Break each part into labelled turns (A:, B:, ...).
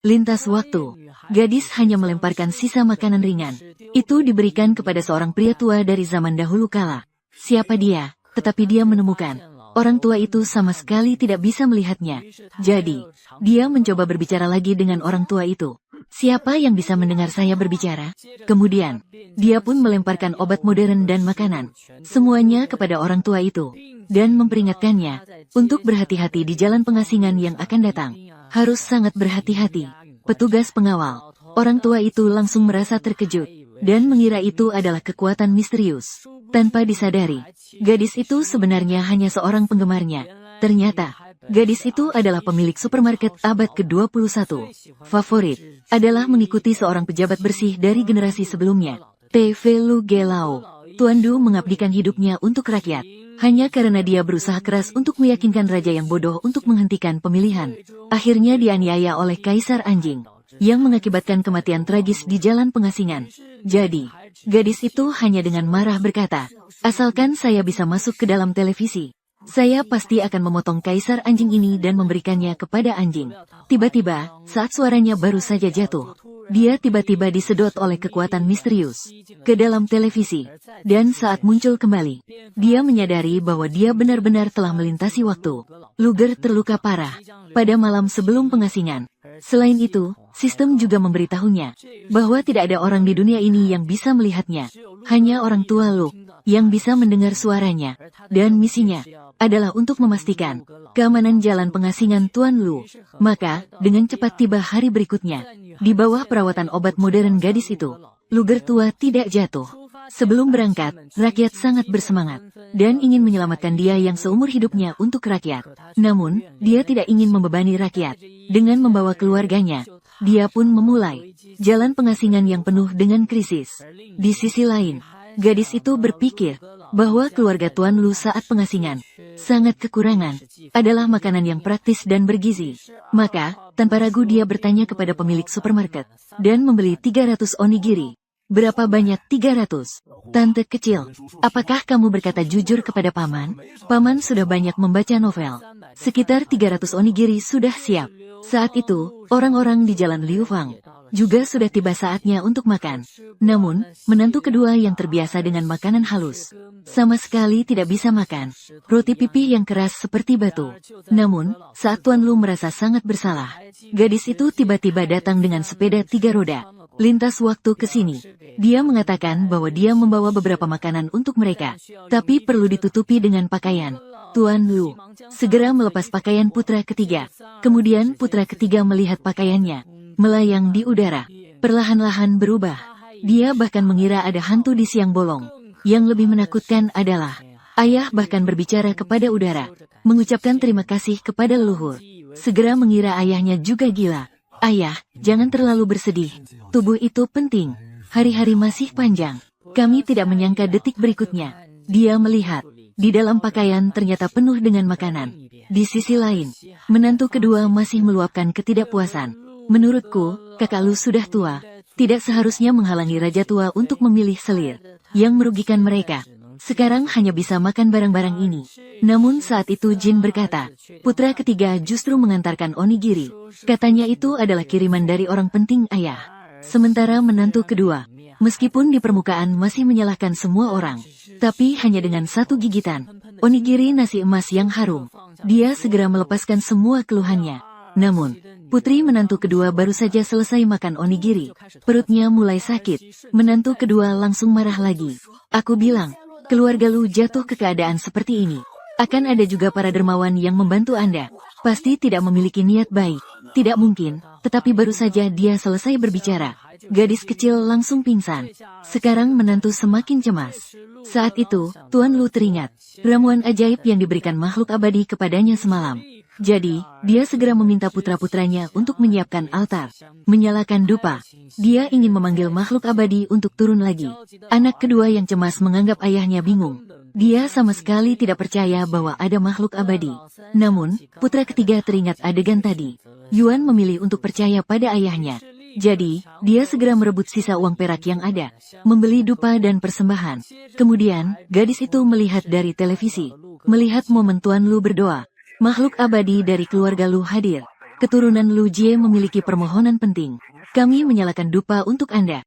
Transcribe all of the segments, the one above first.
A: Lintas waktu, gadis hanya melemparkan sisa makanan ringan. Itu diberikan kepada seorang pria tua dari zaman dahulu kala. Siapa dia? Tetapi dia menemukan. Orang tua itu sama sekali tidak bisa melihatnya. Jadi, dia mencoba berbicara lagi dengan orang tua itu. Siapa yang bisa mendengar saya berbicara? Kemudian, dia pun melemparkan obat modern dan makanan. Semuanya kepada orang tua itu. Dan memperingatkannya, untuk berhati-hati di jalan pengasingan yang akan datang. Harus sangat berhati-hati. Petugas pengawal, orang tua itu langsung merasa terkejut. Dan mengira itu adalah kekuatan misterius. Tanpa disadari, gadis itu sebenarnya hanya seorang penggemarnya. Ternyata, gadis itu adalah pemilik supermarket abad ke-21. Favorit adalah mengikuti seorang pejabat bersih dari generasi sebelumnya. TV Lu Gelao. Tuan Du mengabdikan hidupnya untuk rakyat. Hanya karena dia berusaha keras untuk meyakinkan raja yang bodoh untuk menghentikan pemilihan. Akhirnya dianiaya oleh Kaisar Anjing, yang mengakibatkan kematian tragis di jalan pengasingan. Jadi, gadis itu hanya dengan marah berkata, asalkan saya bisa masuk ke dalam televisi, saya pasti akan memotong Kaisar Anjing ini dan memberikannya kepada anjing. Tiba-tiba, saat suaranya baru saja jatuh, dia tiba-tiba disedot oleh kekuatan misterius ke dalam televisi. Dan saat muncul kembali, dia menyadari bahwa dia benar-benar telah melintasi waktu. Luger terluka parah pada malam sebelum pengasingan. Selain itu, sistem juga memberitahunya bahwa tidak ada orang di dunia ini yang bisa melihatnya. Hanya orang tua Luke yang bisa mendengar suaranya. Dan misinya adalah untuk memastikan keamanan jalan pengasingan Tuan Lu. Maka, dengan cepat tiba hari berikutnya. Di bawah perawatan obat modern gadis itu, Luger tua tidak jatuh. Sebelum berangkat, rakyat sangat bersemangat dan ingin menyelamatkan dia yang seumur hidupnya untuk rakyat. Namun, dia tidak ingin membebani rakyat. Dengan membawa keluarganya, dia pun memulai jalan pengasingan yang penuh dengan krisis. Di sisi lain, gadis itu berpikir bahwa keluarga Tuan Lu saat pengasingan sangat kekurangan adalah makanan yang praktis dan bergizi. Maka, tanpa ragu dia bertanya kepada pemilik supermarket dan membeli 300 onigiri. Berapa banyak 300? Tante kecil, apakah kamu berkata jujur kepada paman? Paman sudah banyak membaca novel. Sekitar 300 onigiri sudah siap. Saat itu, orang-orang di jalan Liu Fang juga sudah tiba saatnya untuk makan. Namun, menantu kedua yang terbiasa dengan makanan halus sama sekali tidak bisa makan roti pipih yang keras seperti batu. Namun, saat Tuan Lu merasa sangat bersalah, gadis itu tiba-tiba datang dengan sepeda 3 roda. Lintas waktu ke sini. Dia mengatakan bahwa dia membawa beberapa makanan untuk mereka, tapi perlu ditutupi dengan pakaian. Tuan Lu segera melepas pakaian putra ketiga. Kemudian putra ketiga melihat pakaiannya melayang di udara, perlahan-lahan berubah. Dia bahkan mengira ada hantu di siang bolong. Yang lebih menakutkan adalah, ayah bahkan berbicara kepada udara, mengucapkan terima kasih kepada leluhur. Segera mengira ayahnya juga gila. Ayah, jangan terlalu bersedih. Tubuh itu penting. Hari-hari masih panjang. Kami tidak menyangka detik berikutnya. Dia melihat, di dalam pakaian ternyata penuh dengan makanan. Di sisi lain, menantu kedua masih meluapkan ketidakpuasan. Menurutku, kakak Lu sudah tua. Tidak seharusnya menghalangi raja tua untuk memilih selir yang merugikan mereka. Sekarang hanya bisa makan barang-barang ini. Namun saat itu Jin berkata, putra ketiga justru mengantarkan onigiri. Katanya itu adalah kiriman dari orang penting ayah. Sementara menantu kedua, meskipun di permukaan masih menyalahkan semua orang, tapi hanya dengan satu gigitan, onigiri nasi emas yang harum, dia segera melepaskan semua keluhannya. Namun, putri menantu kedua baru saja selesai makan onigiri. Perutnya mulai sakit. Menantu kedua langsung marah lagi. Aku bilang, keluarga Lu jatuh ke keadaan seperti ini. Akan ada juga para dermawan yang membantu Anda. Pasti tidak memiliki niat baik. Tidak mungkin, tetapi baru saja dia selesai berbicara. Gadis kecil langsung pingsan. Sekarang menantu semakin cemas. Saat itu, Tuan Lu teringat ramuan ajaib yang diberikan makhluk abadi kepadanya semalam. Jadi, dia segera meminta putra-putranya untuk menyiapkan altar, menyalakan dupa. Dia ingin memanggil makhluk abadi untuk turun lagi. Anak kedua yang cemas menganggap ayahnya bingung. Dia sama sekali tidak percaya bahwa ada makhluk abadi. Namun, putra ketiga teringat adegan tadi. Yuan memilih untuk percaya pada ayahnya. Jadi, dia segera merebut sisa uang perak yang ada, membeli dupa dan persembahan. Kemudian, gadis itu melihat dari televisi, melihat momen Tuan Lu berdoa. Makhluk abadi dari keluarga Lu hadir. keturunan Lu Jie memiliki permohonan penting. Kami menyalakan dupa untuk Anda.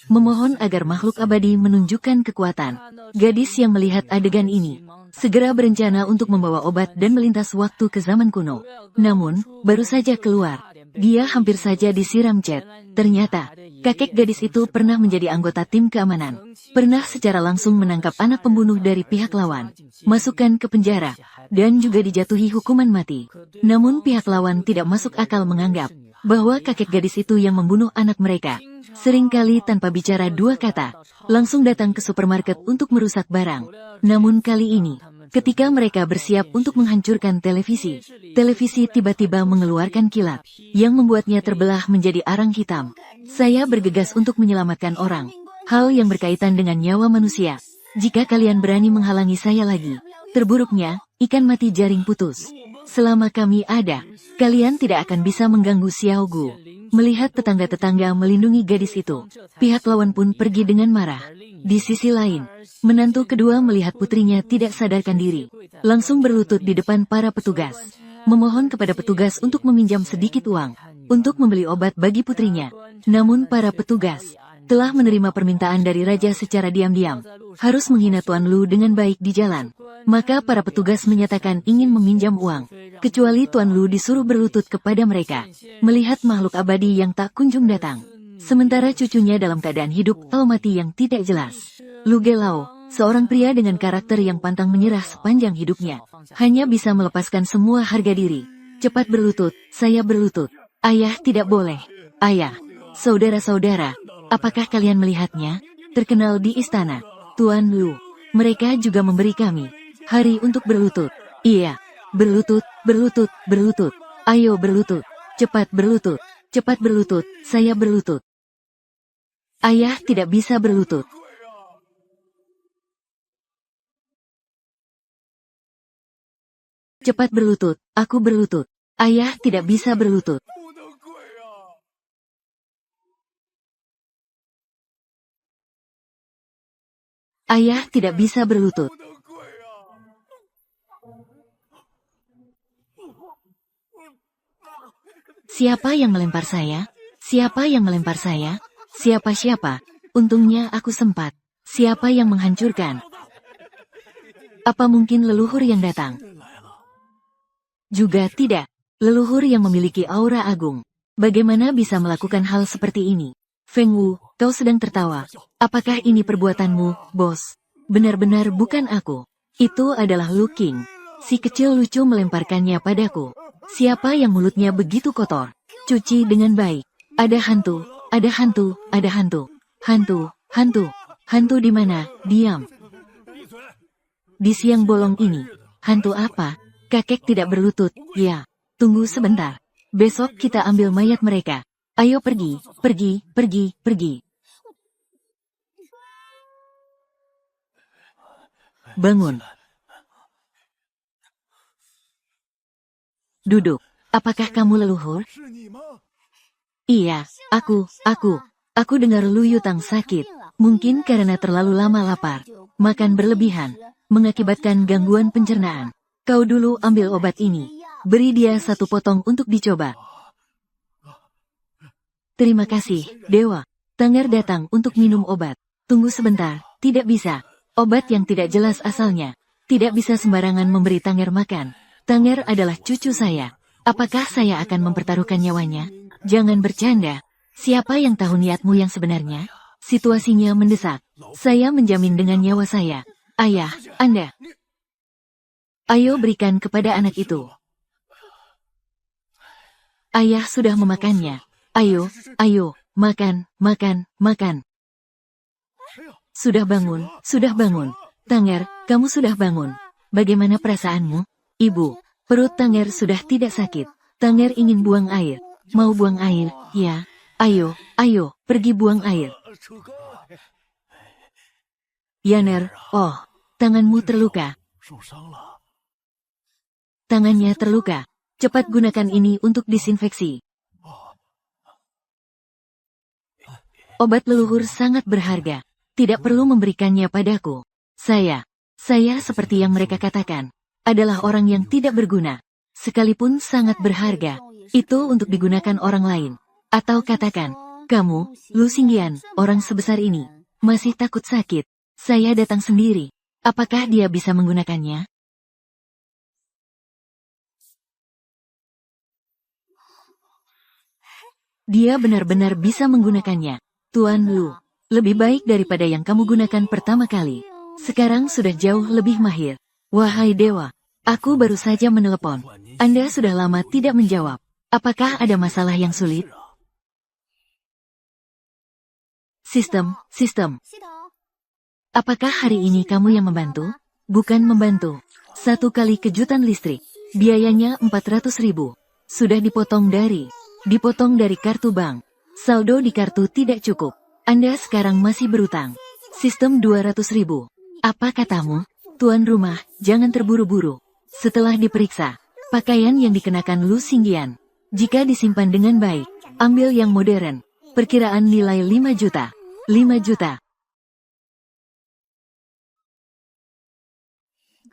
A: Memohon agar makhluk abadi menunjukkan kekuatan. Gadis yang melihat adegan ini segera berencana untuk membawa obat dan melintas waktu ke zaman kuno. Namun, baru saja keluar, dia hampir saja disiram cat. Ternyata, kakek gadis itu pernah menjadi anggota tim keamanan. Pernah secara langsung menangkap anak pembunuh dari pihak lawan, masukkan ke penjara, dan juga dijatuhi hukuman mati. Namun pihak lawan tidak masuk akal menganggap bahwa kakek gadis itu yang membunuh anak mereka. Seringkali tanpa bicara dua kata, langsung datang ke supermarket untuk merusak barang. Namun kali ini, ketika mereka bersiap untuk menghancurkan televisi, televisi tiba-tiba mengeluarkan kilat, yang membuatnya terbelah menjadi arang hitam. Saya bergegas untuk menyelamatkan orang, hal yang berkaitan dengan nyawa manusia. Jika kalian berani menghalangi saya lagi, terburuknya, ikan mati jaring putus. Selama kami ada, kalian tidak akan bisa mengganggu Xiao Gu. Melihat tetangga-tetangga melindungi gadis itu, pihak lawan pun pergi dengan marah. Di sisi lain, menantu kedua melihat putrinya tidak sadarkan diri, langsung berlutut di depan para petugas, memohon kepada petugas untuk meminjam sedikit uang, untuk membeli obat bagi putrinya. Namun para petugas telah menerima permintaan dari raja secara diam-diam, harus menghina Tuan Lu dengan baik di jalan. Maka para petugas menyatakan ingin meminjam uang, kecuali Tuan Lu disuruh berlutut kepada mereka, melihat makhluk abadi yang tak kunjung datang. Sementara cucunya dalam keadaan hidup atau mati yang tidak jelas. Lu Gelao, seorang pria dengan karakter yang pantang menyerah sepanjang hidupnya, hanya bisa melepaskan semua harga diri. Cepat berlutut, saya berlutut. Ayah tidak boleh. Ayah, saudara-saudara, apakah kalian melihatnya? Terkenal di istana, Tuan Lu. Mereka juga memberi kami hari untuk berlutut. Iya, berlutut, berlutut, berlutut. Ayo berlutut, cepat berlutut, cepat berlutut, saya berlutut. Ayah tidak bisa berlutut. Cepat berlutut, aku berlutut. Ayah tidak bisa berlutut. Ayah tidak bisa berlutut. Siapa yang melempar saya? Siapa yang melempar saya? Siapa-siapa? Untungnya aku sempat. Siapa yang menghancurkan? Apa mungkin leluhur yang datang? Juga tidak. Leluhur yang memiliki aura agung. Bagaimana bisa melakukan hal seperti ini? Feng Wu, kau sedang tertawa. Apakah ini perbuatanmu, bos? Benar-benar bukan aku. Itu adalah Lu King. Si kecil lucu melemparkannya padaku. Siapa yang mulutnya begitu kotor? Cuci dengan baik. Ada hantu, ada hantu, ada hantu. Hantu, hantu. Hantu di mana? Diam. Di siang bolong ini. Hantu apa? Kakek tidak berlutut, ya. Tunggu sebentar. Besok kita ambil mayat mereka. Ayo pergi, pergi, pergi, pergi. Bangun. Duduk. Apakah kamu leluhur? Iya, aku dengar Lu Yutang sakit. Mungkin karena terlalu lama lapar. Makan berlebihan. Mengakibatkan gangguan pencernaan. Kau dulu ambil obat ini. Beri dia satu potong untuk dicoba. Terima kasih, Dewa. Tanger datang untuk minum obat. Tunggu sebentar, tidak bisa. Obat yang tidak jelas asalnya. Tidak bisa sembarangan memberi Tanger makan. Tanger adalah cucu saya. Apakah saya akan mempertaruhkan nyawanya? Jangan bercanda. Siapa yang tahu niatmu yang sebenarnya? Situasinya mendesak. Saya menjamin dengan nyawa saya. Ayah, Anda. Ayo berikan kepada anak itu. Ayah sudah memakannya. Ayo, ayo, makan, makan, makan. Sudah bangun, sudah bangun. Tanger, kamu sudah bangun. Bagaimana perasaanmu? Ibu, perut Tanger sudah tidak sakit. Tanger ingin buang air. Mau buang air, ya? Ayo, ayo, pergi buang air. Yaner, oh, tanganmu terluka. Tangannya terluka. Cepat gunakan ini untuk disinfeksi. Obat leluhur sangat berharga. Tidak perlu memberikannya padaku. Saya seperti yang mereka katakan. adalah orang yang tidak berguna. Sekalipun sangat berharga, itu untuk digunakan orang lain. Atau katakan, kamu, Lu Xingyan, orang sebesar ini, masih takut sakit. Saya datang sendiri. Apakah dia bisa menggunakannya? Dia benar-benar bisa menggunakannya. Tuan Lu, lebih baik daripada yang kamu gunakan pertama kali. Sekarang sudah jauh lebih mahir. Wahai dewa, aku baru saja menelepon. Anda sudah lama tidak menjawab. Apakah ada masalah yang sulit? Sistem. Apakah hari ini kamu yang membantu? Bukan membantu. 1 kali kejutan listrik. Biayanya 400.000. Sudah dipotong dari kartu bank. Saldo di kartu tidak cukup. Anda sekarang masih berutang. Sistem 200.000. Apa katamu? Tuan rumah, jangan terburu-buru. Setelah diperiksa, pakaian yang dikenakan Lu Xingyan, jika disimpan dengan baik, ambil yang modern. Perkiraan nilai 5 juta. 5 juta.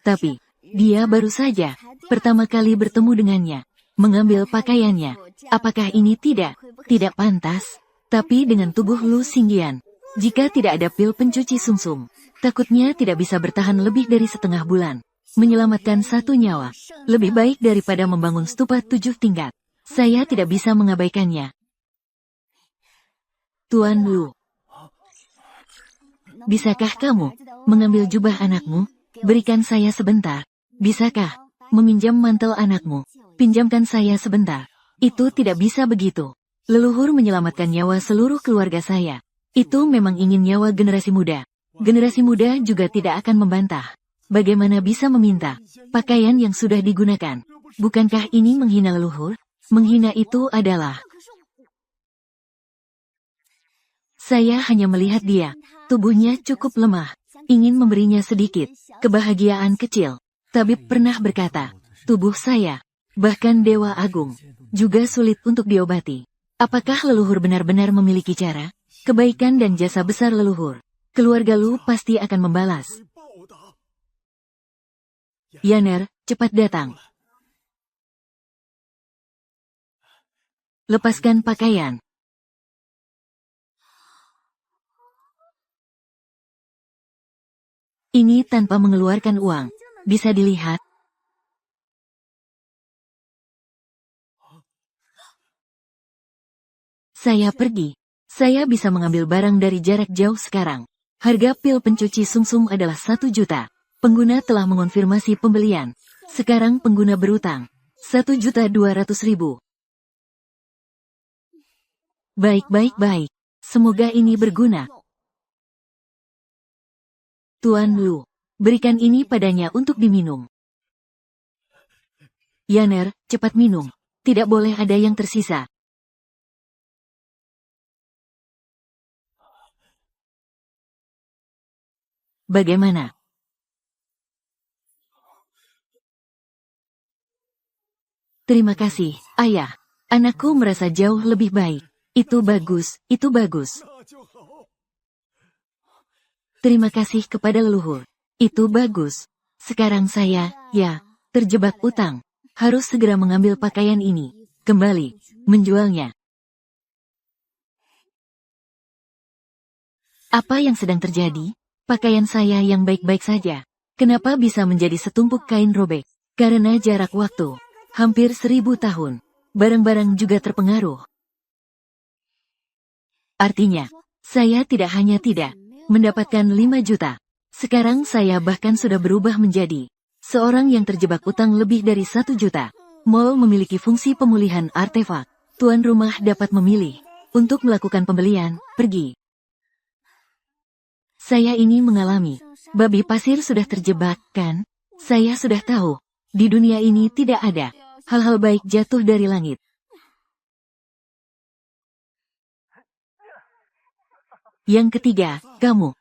A: Tapi, dia baru saja pertama kali bertemu dengannya, mengambil pakaiannya. Apakah ini tidak pantas? Tapi dengan tubuh Lu Xingyan, jika tidak ada pil pencuci sumsum, takutnya tidak bisa bertahan lebih dari setengah bulan. Menyelamatkan 1 nyawa, lebih baik daripada membangun stupa 7 tingkat. Saya tidak bisa mengabaikannya. Tuan Lu, bisakah kamu mengambil jubah anakmu? Berikan saya sebentar. Bisakah meminjam mantel anakmu? Pinjamkan saya sebentar. Itu tidak bisa begitu. Leluhur menyelamatkan nyawa seluruh keluarga saya. Itu memang ingin nyawa generasi muda. Generasi muda juga tidak akan membantah. Bagaimana bisa meminta pakaian yang sudah digunakan? Bukankah ini menghina leluhur? Menghina itu adalah... Saya hanya melihat dia. Tubuhnya cukup lemah. Ingin memberinya sedikit kebahagiaan kecil. Tabib pernah berkata, tubuh saya, bahkan Dewa Agung, juga sulit untuk diobati. Apakah leluhur benar-benar memiliki cara? Kebaikan dan jasa besar leluhur. Keluarga Lu pasti akan membalas. Yaner, cepat datang. Lepaskan pakaian. Ini tanpa mengeluarkan uang. Bisa dilihat. Saya pergi. Saya bisa mengambil barang dari jarak jauh sekarang. Harga pil pencuci sumsum adalah 1 juta. Pengguna telah mengonfirmasi pembelian. Sekarang pengguna berutang. 1.200.000. Baik. Semoga ini berguna. Tuan Lu, berikan ini padanya untuk diminum. Yaner, cepat minum. Tidak boleh ada yang tersisa. Bagaimana? Terima kasih, Ayah. Anakku merasa jauh lebih baik. Itu bagus. Terima kasih kepada leluhur. Itu bagus. Sekarang saya, terjebak utang. Harus segera mengambil pakaian ini. Kembali, menjualnya. Apa yang sedang terjadi? Pakaian saya yang baik-baik saja. Kenapa bisa menjadi setumpuk kain robek? Karena jarak waktu. Hampir 1000 tahun. Barang-barang juga terpengaruh. Artinya, saya tidak hanya tidak mendapatkan 5 juta. Sekarang saya bahkan sudah berubah menjadi seorang yang terjebak utang lebih dari 1 juta. Mall memiliki fungsi pemulihan artefak. Tuan rumah dapat memilih untuk melakukan pembelian, pergi. Saya ini mengalami. Babi pasir sudah terjebak, kan? Saya sudah tahu. Di dunia ini tidak ada hal-hal baik jatuh dari langit. Yang ketiga, kamu.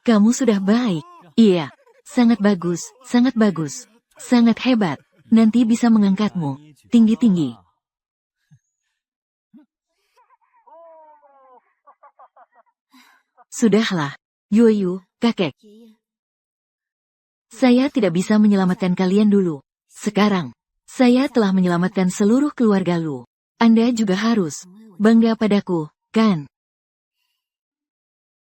A: Kamu sudah baik. Iya. Sangat bagus. Sangat hebat. Nanti bisa mengangkatmu tinggi-tinggi. Sudahlah. Yoyu, kakek. Saya tidak bisa menyelamatkan kalian dulu. Sekarang, saya telah menyelamatkan seluruh keluarga Lu. Anda juga harus bangga padaku, kan?